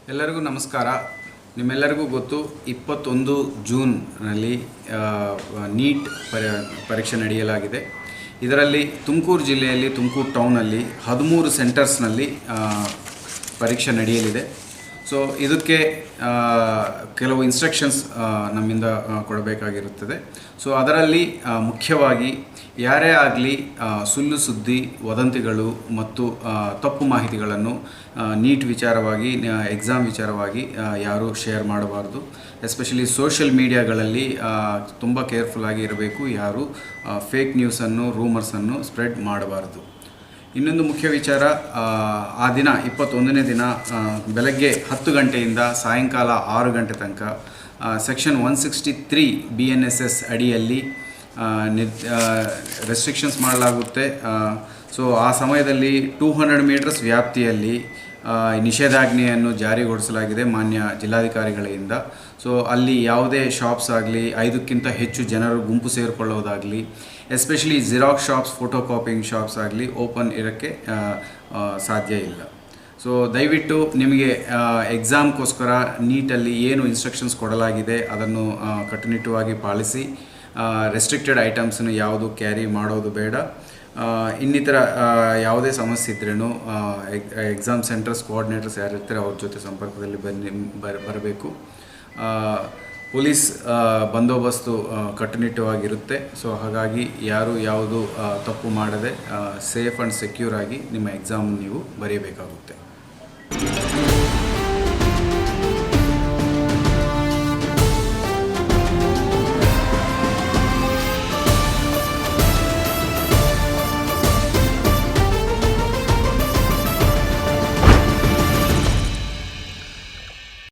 ಎಲ್ಲರಿಗೂ ನಮಸ್ಕಾರ. ನಿಮ್ಮೆಲ್ಲರಿಗೂ ಗೊತ್ತು 21 ಜೂನ್ನಲ್ಲಿ ನೀಟ್ ಪರೀಕ್ಷೆ ನಡೆಯಲಾಗಿದೆ. ಇದರಲ್ಲಿ ತುಮಕೂರು ಜಿಲ್ಲೆಯಲ್ಲಿ ತುಮಕೂರು ಟೌನಲ್ಲಿ 13 ಸೆಂಟರ್ಸ್ನಲ್ಲಿ ಪರೀಕ್ಷೆ ನಡೆಯಲಿದೆ. ಸೊ ಇದಕ್ಕೆ ಕೆಲವು ಇನ್ಸ್ಟ್ರಕ್ಷನ್ಸ್ ನಮ್ಮಿಂದ ಕೊಡಬೇಕಾಗಿರುತ್ತದೆ. ಸೊ ಅದರಲ್ಲಿ ಮುಖ್ಯವಾಗಿ ಯಾರೇ ಆಗಲಿ ಸುಳ್ಳು ಸುದ್ದಿ, ವದಂತಿಗಳು ಮತ್ತು ತಪ್ಪು ಮಾಹಿತಿಗಳನ್ನು ನೀಟ್ ವಿಚಾರವಾಗಿ, ಎಕ್ಸಾಮ್ ವಿಚಾರವಾಗಿ ಯಾರೂ ಶೇರ್ ಮಾಡಬಾರ್ದು. ಎಸ್ಪೆಷಲಿ ಸೋಷಿಯಲ್ ಮೀಡಿಯಾಗಳಲ್ಲಿ ತುಂಬ ಕೇರ್ಫುಲ್ಲಾಗಿ ಇರಬೇಕು. ಯಾರು ಫೇಕ್ ನ್ಯೂಸನ್ನು, ರೂಮರ್ಸನ್ನು ಸ್ಪ್ರೆಡ್ ಮಾಡಬಾರ್ದು. ಇನ್ನೊಂದು ಮುಖ್ಯ ವಿಚಾರ, ಆ ದಿನ 21ನೇ ದಿನ ಬೆಳಗ್ಗೆ 10 ಗಂಟೆಯಿಂದ ಸಾಯಂಕಾಲ 6 ಗಂಟೆ ತನಕ ಸೆಕ್ಷನ್ 163 BNSS ಅಡಿಯಲ್ಲಿ ರೆಸ್ಟ್ರಿಕ್ಷನ್ಸ್ ಮಾಡಲಾಗುತ್ತೆ. ಸೊ ಆ ಸಮಯದಲ್ಲಿ 200 ಮೀಟರ್ಸ್ ವ್ಯಾಪ್ತಿಯಲ್ಲಿ ನಿಷೇಧಾಜ್ಞೆಯನ್ನು ಜಾರಿಗೊಳಿಸಲಾಗಿದೆ ಮಾನ್ಯ ಜಿಲ್ಲಾಧಿಕಾರಿಗಳಿಂದ. ಸೊ ಅಲ್ಲಿ ಯಾವುದೇ ಶಾಪ್ಸ್ ಆಗಲಿ, 5ಕ್ಕಿಂತ ಹೆಚ್ಚು ಜನರು ಗುಂಪು ಸೇರಿಕೊಳ್ಳೋದಾಗಲಿ, especially xerox shops, photocopying shops ಆಗಲಿ ಓಪನ್ ಇರೋಕ್ಕೆ ಸಾಧ್ಯ ಇಲ್ಲ. ಸೊ ದಯವಿಟ್ಟು ನಿಮಗೆ ಎಕ್ಸಾಮ್ಗೋಸ್ಕರ ನೀಟಲ್ಲಿ ಏನು ಇನ್ಸ್ಟ್ರಕ್ಷನ್ಸ್ ಕೊಡಲಾಗಿದೆ ಅದನ್ನು ಕಟ್ಟುನಿಟ್ಟುವಾಗಿ ಪಾಲಿಸಿ. ರೆಸ್ಟ್ರಿಕ್ಟೆಡ್ ಐಟಮ್ಸನ್ನು ಯಾವುದು ಕ್ಯಾರಿ ಮಾಡೋದು ಬೇಡ. ಇನ್ನಿತರ ಯಾವುದೇ ಸಮಸ್ಯೆ ಇದ್ರೂ ಎಕ್ಸಾಮ್ ಸೆಂಟರ್ಸ್ ಕೋಆರ್ಡಿನೇಟರ್ಸ್ ಯಾರಿರ್ತಾರೆ ಅವ್ರ ಜೊತೆ ಸಂಪರ್ಕದಲ್ಲಿ ಬರಬೇಕು. ಪೊಲೀಸ್ ಬಂದೋಬಸ್ತು ಕಟ್ಟುನಿಟ್ಟವಾಗಿರುತ್ತೆ. ಸೊ ಹಾಗಾಗಿ ಯಾರು ಯಾವುದು ತಪ್ಪು ಮಾಡದೆ ಸೇಫ್ ಆ್ಯಂಡ್ ಸೆಕ್ಯೂರ್ ಆಗಿ ನಿಮ್ಮ ಎಕ್ಸಾಮ್ ನೀವು ಬರೆಯಬೇಕಾಗುತ್ತೆ.